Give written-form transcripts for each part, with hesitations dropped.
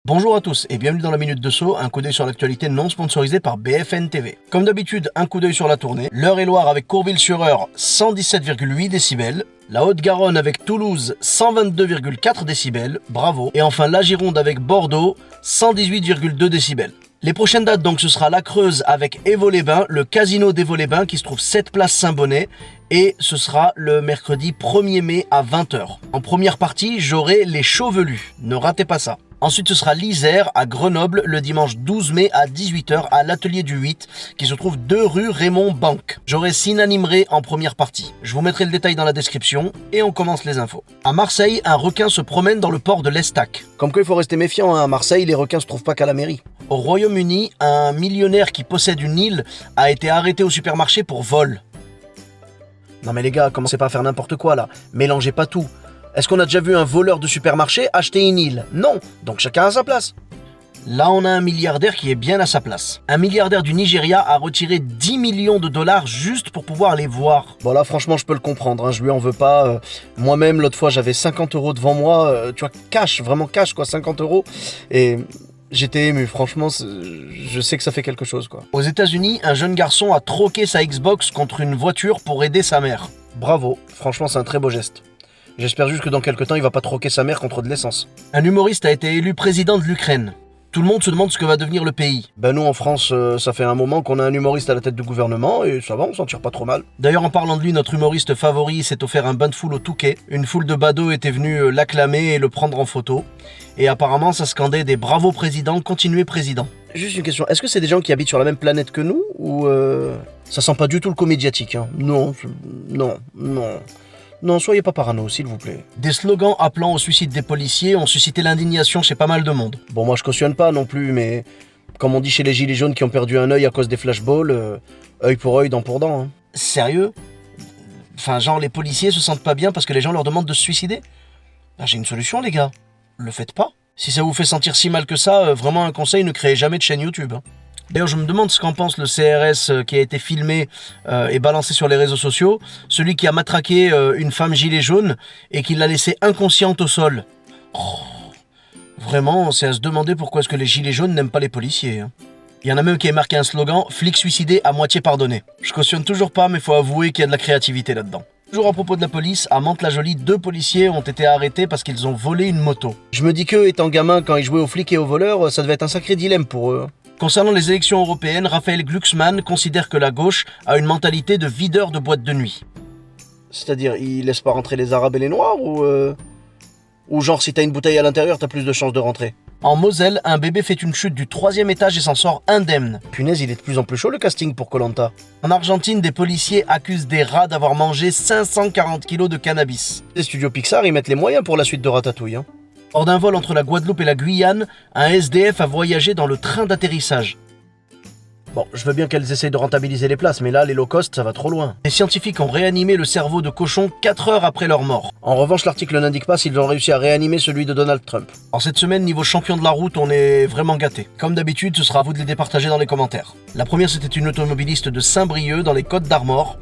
Bonjour à tous et bienvenue dans la Minute de Sceaux, un coup d'œil sur l'actualité non sponsorisé par BFN TV. Comme d'habitude, un coup d'œil sur la tournée. L'Eure-et-Loire avec Courville-sur-Eure, 117,8 décibels. La Haute-Garonne avec Toulouse, 122,4 décibels, bravo. Et enfin la Gironde avec Bordeaux, 118,2 décibels. Les prochaines dates, donc, ce sera la Creuse avec Évaux-les-Bains, le Casino d'Évaux-les-Bains qui se trouve 7 place Saint-Bonnet. Et ce sera le mercredi 1er mai à 20 h. En première partie, j'aurai les Chauvelus, ne ratez pas ça. Ensuite, ce sera l'Isère à Grenoble le dimanche 12 mai à 18 h à l'Atelier du 8 qui se trouve 2 rue Raymond Banque. J'aurai Synanimeray en première partie. Je vous mettrai le détail dans la description et on commence les infos. À Marseille, un requin se promène dans le port de l'Estac. Comme quoi il faut rester méfiant, hein. À Marseille, les requins se trouvent pas qu'à la mairie. Au Royaume-Uni, un millionnaire qui possède une île a été arrêté au supermarché pour vol. Non mais les gars, commencez pas à faire n'importe quoi là. Mélangez pas tout. Est-ce qu'on a déjà vu un voleur de supermarché acheter une île? Non, donc chacun à sa place. Là, on a un milliardaire qui est bien à sa place. Un milliardaire du Nigeria a retiré 10 millions de dollars juste pour pouvoir les voir. Bon là, franchement, je peux le comprendre, hein, je lui en veux pas. Moi-même, l'autre fois, j'avais 50 € devant moi, tu vois, cash, vraiment cash, quoi, 50 €. Et j'étais ému, franchement, je sais que ça fait quelque chose, quoi. Aux États-Unis, un jeune garçon a troqué sa Xbox contre une voiture pour aider sa mère. Bravo, franchement, c'est un très beau geste. J'espère juste que dans quelques temps, il va pas troquer sa mère contre de l'essence. Un humoriste a été élu président de l'Ukraine. Tout le monde se demande ce que va devenir le pays. Ben nous en France, ça fait un moment qu'on a un humoriste à la tête du gouvernement et ça va, on s'en tire pas trop mal. D'ailleurs en parlant de lui, notre humoriste favori s'est offert un bain de foule au Touquet. Une foule de badauds était venue l'acclamer et le prendre en photo. Et apparemment ça scandait des bravo président, continuez président. Juste une question, est-ce que c'est des gens qui habitent sur la même planète que nous ou ça sent pas du tout le comédiatique, hein? Non. Non, soyez pas parano, s'il vous plaît. Des slogans appelant au suicide des policiers ont suscité l'indignation chez pas mal de monde. Bon, moi je cautionne pas non plus, mais comme on dit chez les gilets jaunes qui ont perdu un œil à cause des flashballs, œil pour œil, dent pour dent. Hein. Sérieux? Enfin, genre les policiers se sentent pas bien parce que les gens leur demandent de se suicider? Ben, j'ai une solution, les gars. Le faites pas. Si ça vous fait sentir si mal que ça, vraiment un conseil, ne créez jamais de chaîne YouTube. Hein. D'ailleurs, je me demande ce qu'en pense le CRS qui a été filmé et balancé sur les réseaux sociaux, celui qui a matraqué une femme gilet jaune et qui l'a laissée inconsciente au sol. Oh, vraiment, c'est à se demander pourquoi est-ce que les gilets jaunes n'aiment pas les policiers. Hein. Il y en a même qui a marqué un slogan « Flic suicidé à moitié pardonné ». Je cautionne toujours pas, mais faut avouer qu'il y a de la créativité là-dedans. Toujours à propos de la police, à Mantes-la-Jolie, 2 policiers ont été arrêtés parce qu'ils ont volé une moto. Je me dis qu'eux, étant gamins, quand ils jouaient aux flics et aux voleurs, ça devait être un sacré dilemme pour eux. Concernant les élections européennes, Raphaël Glucksmann considère que la gauche a une mentalité de videur de boîte de nuit. C'est-à-dire, il laisse pas rentrer les Arabes et les Noirs ou genre si t'as une bouteille à l'intérieur, t'as plus de chances de rentrer. En Moselle, un bébé fait une chute du 3e étage et s'en sort indemne. Punaise, il est de plus en plus chaud le casting pour Koh-Lanta. En Argentine, des policiers accusent des rats d'avoir mangé 540 kg de cannabis. Les studios Pixar, ils mettent les moyens pour la suite de Ratatouille. Hein. Hors d'un vol entre la Guadeloupe et la Guyane, un SDF a voyagé dans le train d'atterrissage. Bon, je veux bien qu'elles essayent de rentabiliser les places, mais là, les low cost, ça va trop loin. Les scientifiques ont réanimé le cerveau de cochon 4 heures après leur mort. En revanche, l'article n'indique pas s'ils ont réussi à réanimer celui de Donald Trump. En cette semaine, niveau champion de la route, on est vraiment gâtés. Comme d'habitude, ce sera à vous de les départager dans les commentaires. La première, c'était une automobiliste de Saint-Brieuc, dans les Côtes-d'Armor,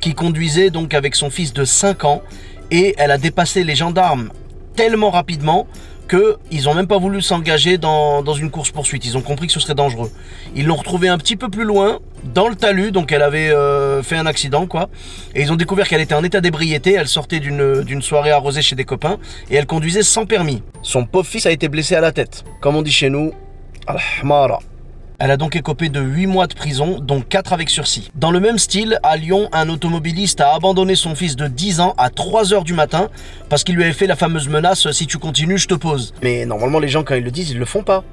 qui conduisait donc avec son fils de 5 ans, et elle a dépassé les gendarmes tellement rapidement qu'ils n'ont même pas voulu s'engager dans une course-poursuite. Ils ont compris que ce serait dangereux. Ils l'ont retrouvée un petit peu plus loin, dans le talus, donc elle avait fait un accident, quoi. Et ils ont découvert qu'elle était en état d'ébriété, elle sortait d'une soirée arrosée chez des copains, et elle conduisait sans permis. Son pauvre fils a été blessé à la tête. Comme on dit chez nous, al-Hmara. Elle a donc écopé de 8 mois de prison, dont 4 avec sursis. Dans le même style, à Lyon, un automobiliste a abandonné son fils de 10 ans à 3 h du matin parce qu'il lui avait fait la fameuse menace « Si tu continues, je te pose ». Mais normalement, les gens, quand ils le disent, ils le font pas.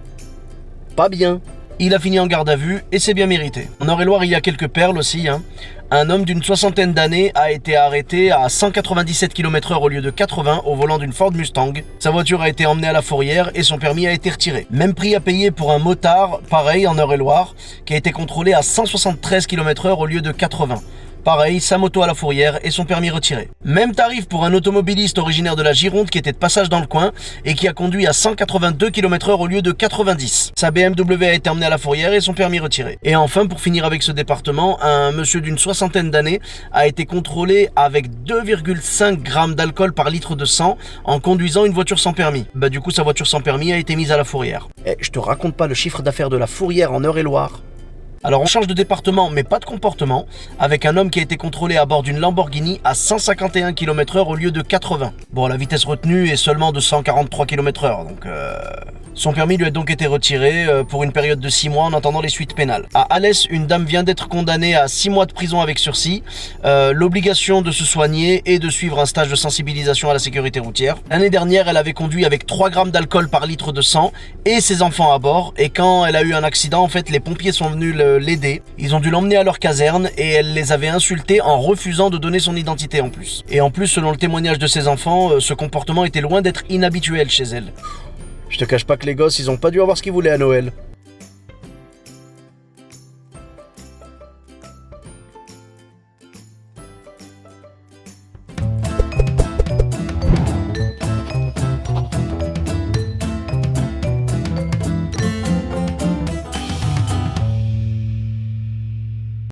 Pas bien. Il a fini en garde à vue et c'est bien mérité. En Eure-et-Loire, il y a quelques perles aussi. Hein. Un homme d'une 60aine d'années a été arrêté à 197 km/h au lieu de 80 au volant d'une Ford Mustang. Sa voiture a été emmenée à la fourrière et son permis a été retiré. Même prix à payer pour un motard, pareil en Eure-et-Loire, qui a été contrôlé à 173 km/h au lieu de 80. Pareil, sa moto à la fourrière et son permis retiré. Même tarif pour un automobiliste originaire de la Gironde qui était de passage dans le coin et qui a conduit à 182 km/h au lieu de 90. Sa BMW a été emmenée à la fourrière et son permis retiré. Et enfin, pour finir avec ce département, un monsieur d'une soixantaine d'années a été contrôlé avec 2,5 grammes d'alcool par litre de sang en conduisant une voiture sans permis. Bah du coup, sa voiture sans permis a été mise à la fourrière. Eh, je te raconte pas le chiffre d'affaires de la fourrière en Eure-et-Loire. Alors on change de département mais pas de comportement avec un homme qui a été contrôlé à bord d'une Lamborghini à 151 km/h au lieu de 80. Bon, la vitesse retenue est seulement de 143 km/h donc son permis lui a donc été retiré pour une période de 6 mois en attendant les suites pénales. À Alès, une dame vient d'être condamnée à 6 mois de prison avec sursis, l'obligation de se soigner et de suivre un stage de sensibilisation à la sécurité routière. L'année dernière, elle avait conduit avec 3 grammes d'alcool par litre de sang et ses enfants à bord, et quand elle a eu un accident, en fait, les pompiers sont venus l'aider. Ils ont dû l'emmener à leur caserne et elle les avait insultés en refusant de donner son identité en plus. Et en plus, selon le témoignage de ses enfants, ce comportement était loin d'être inhabituel chez elle. Je te cache pas que les gosses, ils ont pas dû avoir ce qu'ils voulaient à Noël.